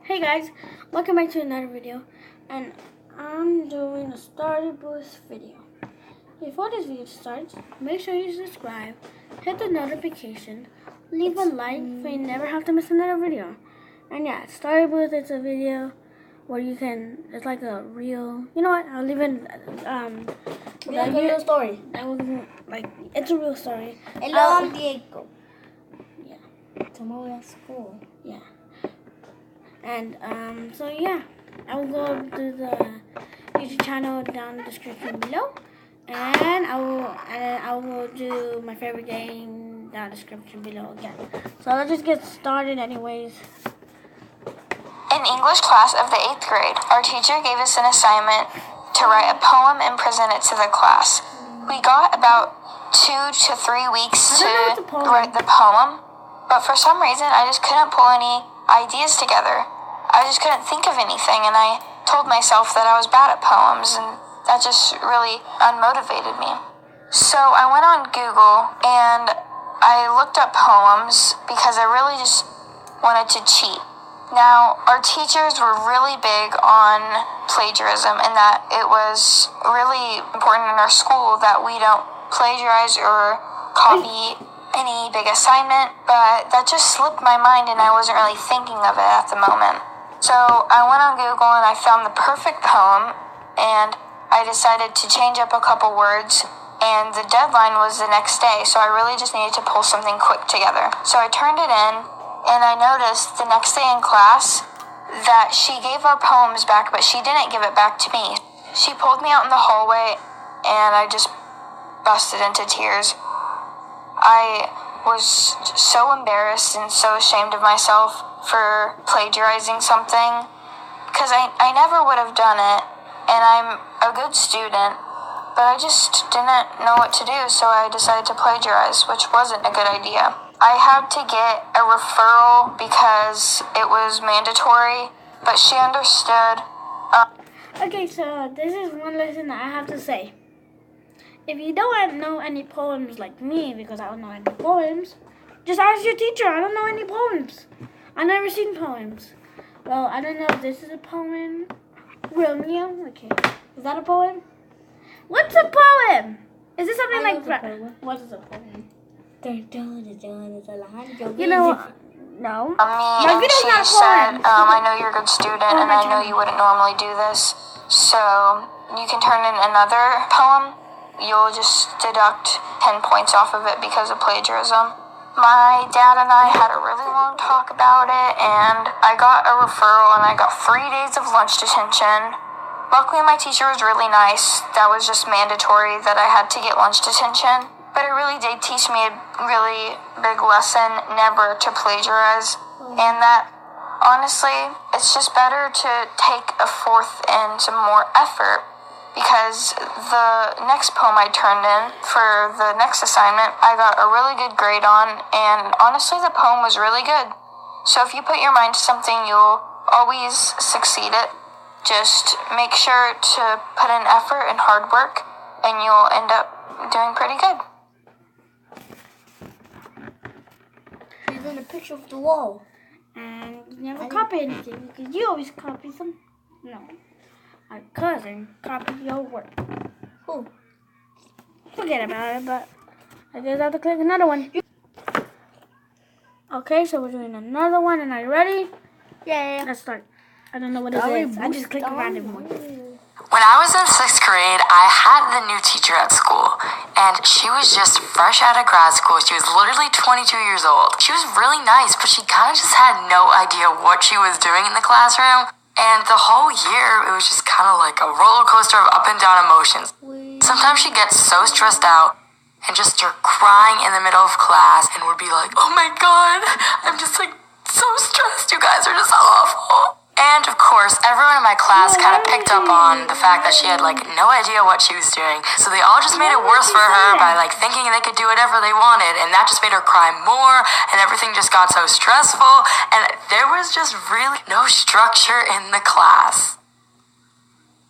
Hey guys, welcome back to another video, and I'm doing a storybooth video. Before this video starts, make sure you subscribe, hit the notification, leave a like so you never have to miss another video. And yeah, storybooth is a video where you can, it's like a real, you know what, I'll leave it, like a real story. Like, it's a real story. Hello, I'm Diego. Yeah. Tomorrow at school. Yeah. And so yeah, I will go to the YouTube channel down in the description below, and I will do my favorite game down in the description below again. So let's just get started anyways. In English class of the 8th grade, our teacher gave us an assignment to write a poem and present it to the class. We got about 2 to 3 weeks to write the poem, but for some reason I just couldn't pull any ideas together. I just couldn't think of anything, and I told myself that I was bad at poems, and that just really unmotivated me. So I went on Google and I looked up poems because I really just wanted to cheat. Now, our teachers were really big on plagiarism, and that it was really important in our school that we don't plagiarize or copy any big assignment, but that just slipped my mind and I wasn't really thinking of it at the moment. So I went on Google and I found the perfect poem, and I decided to change up a couple words, and the deadline was the next day, so I really just needed to pull something quick together. So I turned it in, and I noticed the next day in class that she gave our poems back, but she didn't give it back to me. She pulled me out in the hallway, and I just busted into tears. I was so embarrassed and so ashamed of myself for plagiarizing something, because I never would have done it, and I'm a good student, but I just didn't know what to do, so I decided to plagiarize, which wasn't a good idea. I had to get a referral because it was mandatory, but she understood. Okay, so this is one lesson that I have to say. If you don't know any poems like me, because I don't know any poems, just ask your teacher. I don't know any poems. I've never seen poems. Well, I don't know if this is a poem. Romeo? Okay. Is that a poem? What's a poem? Is this something like... What is a poem? You know... No. My video's not a poem. I know you're a good student, and I know you wouldn't normally do this, so you can turn in another poem. You'll just deduct 10 points off of it because of plagiarism. My dad and I had a really long talk about it, and I got a referral, and I got 3 days of lunch detention. Luckily, my teacher was really nice. That was just mandatory that I had to get lunch detention. But it really did teach me a really big lesson, never to plagiarize. And that, honestly, it's just better to take a fourth and some more effort, because the next poem I turned in for the next assignment, I got a really good grade on, and honestly, the poem was really good. So if you put your mind to something, you'll always succeed it. Just make sure to put in effort and hard work, and you'll end up doing pretty good. There's in a picture of the wall. And you never copy anything, because you always copy some... No. My cousin copied your work. Who? Forget about it, but I guess I have to click another one. Okay, so we're doing another one, and are you ready? Yeah. Let's start. I don't know what it is. I just clicked a random one. When I was in 6th grade, I had the new teacher at school, and she was just fresh out of grad school. She was literally 22 years old. She was really nice, but she kind of just had no idea what she was doing in the classroom. And the whole year, it was just kind of like a roller coaster of up and down emotions. Sometimes she'd get so stressed out and just start crying in the middle of class and would be like, "Oh my God, I'm just like so stressed. You guys are just awful." And of course, everyone in my class kind of picked up on the fact that she had like no idea what she was doing. So they all just made it worse for her by like thinking they could do whatever they wanted, and that just made her cry more, and everything just got so stressful, and there was just really no structure in the class.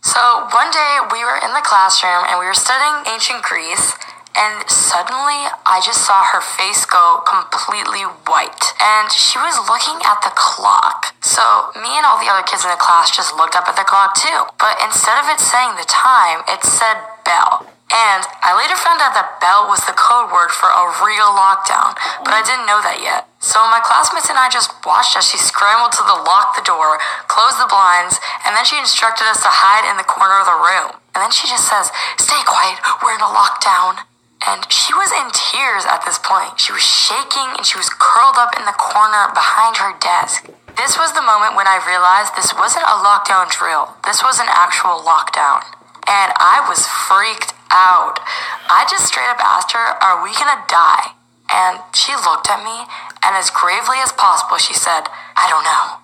So one day we were in the classroom and we were studying ancient Greece, and suddenly I just saw her face go completely white, and she was looking at the clock. So me and all the other kids in the class just looked up at the clock too. But instead of it saying the time, it said bell. And I later found out that bell was the code word for a real lockdown, but I didn't know that yet. So my classmates and I just watched as she scrambled to lock the door, close the blinds, and then she instructed us to hide in the corner of the room. And then she just says, "Stay quiet, we're in a lockdown." And she was in tears at this point. She was shaking and she was curled up in the corner behind her desk. This was the moment when I realized this wasn't a lockdown drill. This was an actual lockdown. And I was freaked out. I just straight up asked her, "Are we gonna die?" And she looked at me, and as gravely as possible, she said, "I don't know."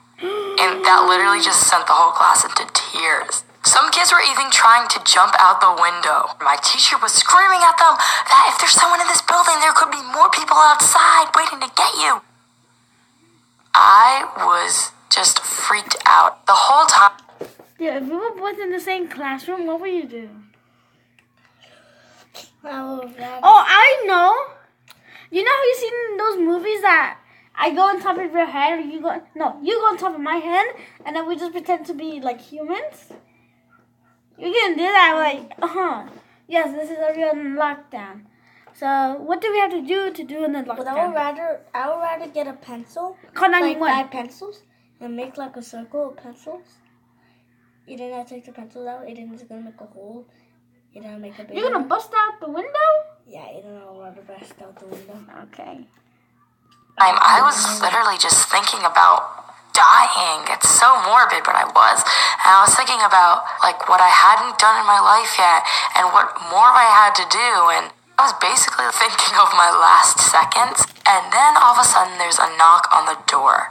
And that literally just sent the whole class into tears. Some kids were even trying to jump out the window. My teacher was screaming at them that if there's someone in this building, there could be more people outside waiting to get you. I was just freaked out the whole time. Yeah, if we were both in the same classroom, what would you do? Oh, I know. You know how you seen in those movies that I go on top of your head, or you go on top of my head, and then we just pretend to be like humans? You can do that, like, yes, this is a real lockdown. So, what do we have to do in the lockdown? But I would rather get a pencil, Call like 911. 5 pencils, and make like a circle of pencils. You didn't have to take the pencils out. You didn't just gonna make a hole. You didn't make a big. You're gonna bust out the window? Yeah, you don't know how to bust out the window. Okay. I was literally just thinking about dying. It's so morbid, but I was. And I was thinking about like what I hadn't done in my life yet and what more I had to do, and I was basically thinking of my last seconds. And then all of a sudden there's a knock on the door,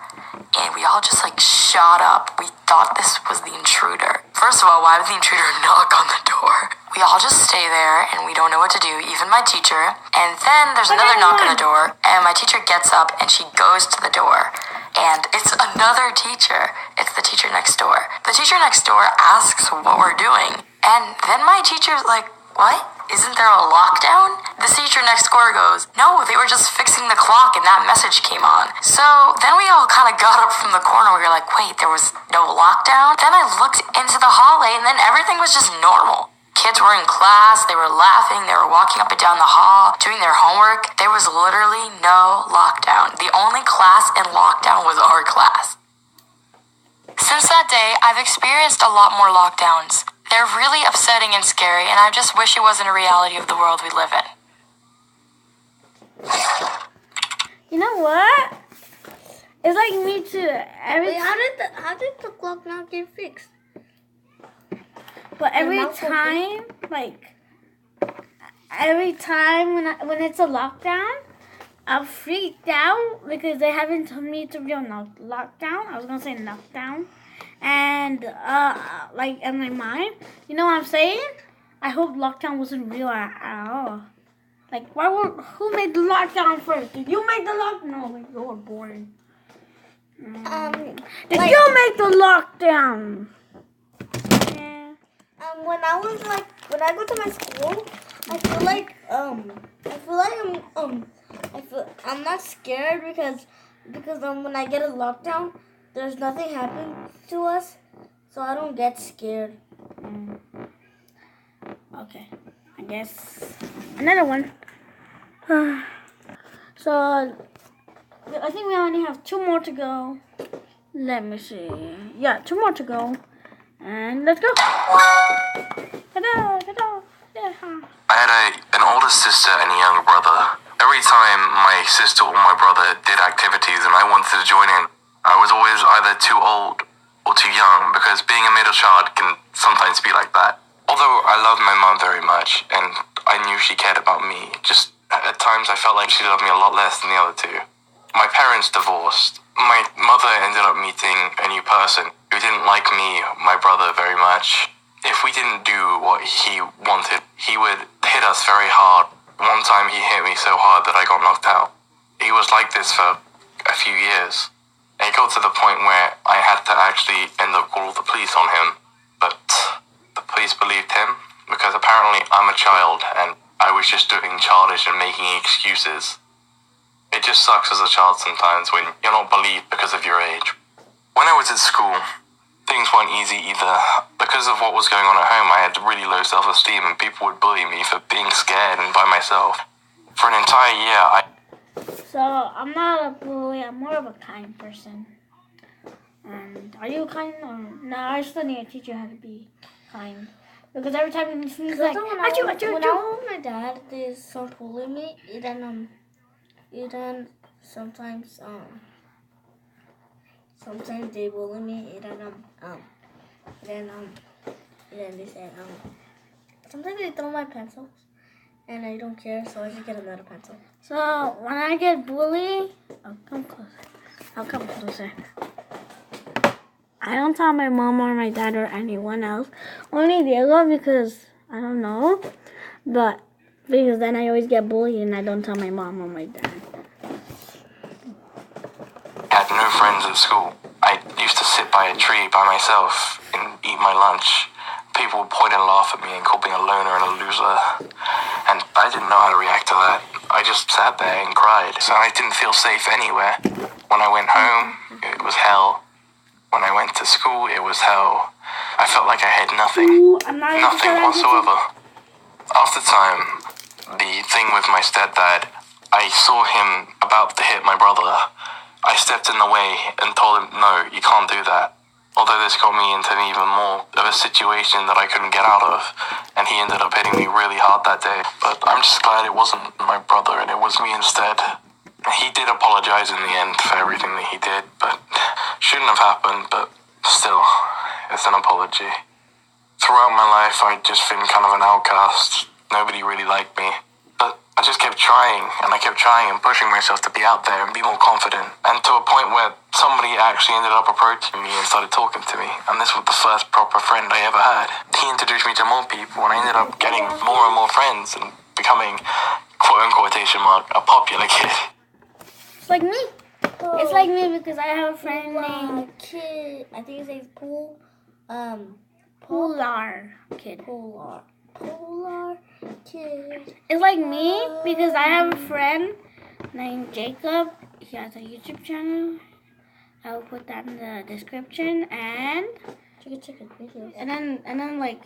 and we all just like shot up. We thought this was the intruder. First of all, why would the intruder knock on the door? We all just stay there and we don't know what to do, even my teacher. And then there's another knock on the door, and my teacher gets up and she goes to the door. And it's another teacher. It's the teacher next door. The teacher next door asks what we're doing. And then my teacher's like, "What? Isn't there a lockdown?" The teacher next door goes, "No, they were just fixing the clock and that message came on." So then we all kind of got up from the corner. We were like, "Wait, there was no lockdown?" Then I looked into the hallway and then everything was just normal. Kids were in class, they were laughing, they were walking up and down the hall, doing their homework. There was literally no lockdown. The only class in lockdown was our class. Since that day, I've experienced a lot more lockdowns. They're really upsetting and scary, and I just wish it wasn't a reality of the world we live in. You know what? It's like me too. Wait, how did the clock not get fixed? But every time when it's a lockdown, I'm freaked out because they haven't told me it's a real lockdown. I was gonna say knockdown, and like in my mind, you know what I'm saying? I hope lockdown wasn't real at all. Like, who made the lockdown first? Did you make the lockdown? No, like, you were born. Did you make the lockdown? When I go to my school, I feel I'm not scared because when I get a lockdown, there's nothing happening to us, so I don't get scared. Okay, I guess another one. So I think we only have 2 more to go. Let me see. Yeah, 2 more to go. And let's go. Ta-da, ta-da. Yeah. I had an older sister and a younger brother. Every time my sister or my brother did activities and I wanted to join in, I was always either too old or too young, because being a middle child can sometimes be like that. Although I loved my mom very much and I knew she cared about me, just at times I felt like she loved me a lot less than the other two. My parents divorced. My mother ended up meeting a new person who didn't like me, my brother, very much. If we didn't do what he wanted, he would hit us very hard. One time he hit me so hard that I got knocked out. He was like this for a few years. It got to the point where I had to actually end up calling the police on him. But the police believed him because apparently I'm a child and I was just doing childish and making excuses. It just sucks as a child sometimes when you're not believed because of your age. When I was at school, things weren't easy either. Because of what was going on at home, I had really low self-esteem and people would bully me for being scared and by myself. For an entire year, So, I'm not a bully, I'm more of a kind person. And are you kind or no? I still need to teach you how to be kind. Because every time he's like, when I was with my dad, they start bullying me. Then sometimes they bully me. Then they say sometimes they throw my pencils, and I don't care, so I just get another pencil. So when I get bullied, come closer. I'll come closer. I don't tell my mom or my dad or anyone else. Only Diego because I don't know. But because then I always get bullied and I don't tell my mom or my dad. I had no friends at school. I used to sit by a tree by myself and eat my lunch. People would point and laugh at me and call me a loner and a loser. And I didn't know how to react to that. I just sat there and cried. So I didn't feel safe anywhere. When I went home, it was hell. When I went to school, it was hell. I felt like I had nothing. Nothing whatsoever. After time, the thing with my stepdad, I saw him about to hit my brother. I stepped in the way and told him, no, you can't do that. Although this got me into even more of a situation that I couldn't get out of. And he ended up hitting me really hard that day. But I'm just glad it wasn't my brother and it was me instead. He did apologize in the end for everything that he did, but shouldn't have happened, but still, it's an apology. Throughout my life, I'd just been kind of an outcast. Nobody really liked me. But I just kept trying, and I kept trying and pushing myself to be out there and be more confident. And to a point where somebody actually ended up approaching me and started talking to me. And this was the first proper friend I ever had. He introduced me to more people, and I ended up getting more and more friends and becoming, quote-unquote, a popular kid. It's like me. It's like me because I have a friend named Kid. I think his name's Polar Kid. Polar Kid. It's like me because I have a friend named Jacob. He has a YouTube channel. I will put that in the description and then like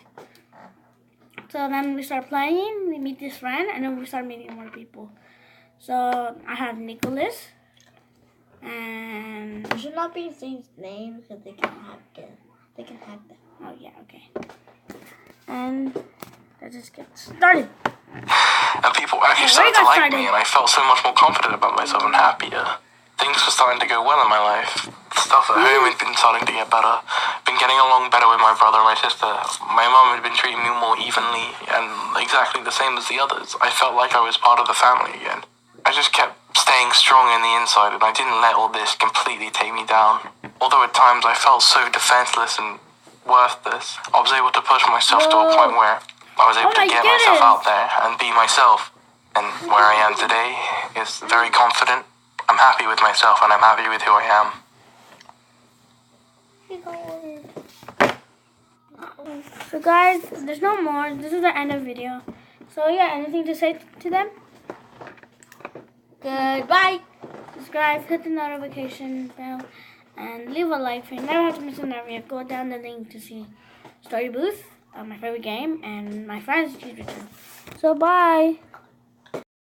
so then we start playing. We meet this friend and then we start meeting more people. So I have Nicholas. And you should not be saying names because they can hack it. They can hack them. Oh yeah, okay. And let's just get started. And people actually started to like me, and I felt so much more confident about myself and happier. Things were starting to go well in my life. Stuff at home had been starting to get better. Been getting along better with my brother and my sister. My mum had been treating me more evenly and exactly the same as the others. I felt like I was part of the family again. I just kept staying strong in the inside, and I didn't let all this completely take me down. Although at times I felt so defenseless and worthless, I was able to push myself to a point where I was able to get myself out there and be myself. And where I am today is very confident. I'm happy with myself, and I'm happy with who I am. So guys, there's no more. This is the end of the video. So yeah, anything to say to them? Goodbye. Subscribe, hit the notification bell, and leave a like for you never have to miss another video. Go down the link to see Story Booth, my favorite game, and my friend's YouTube channel. So bye.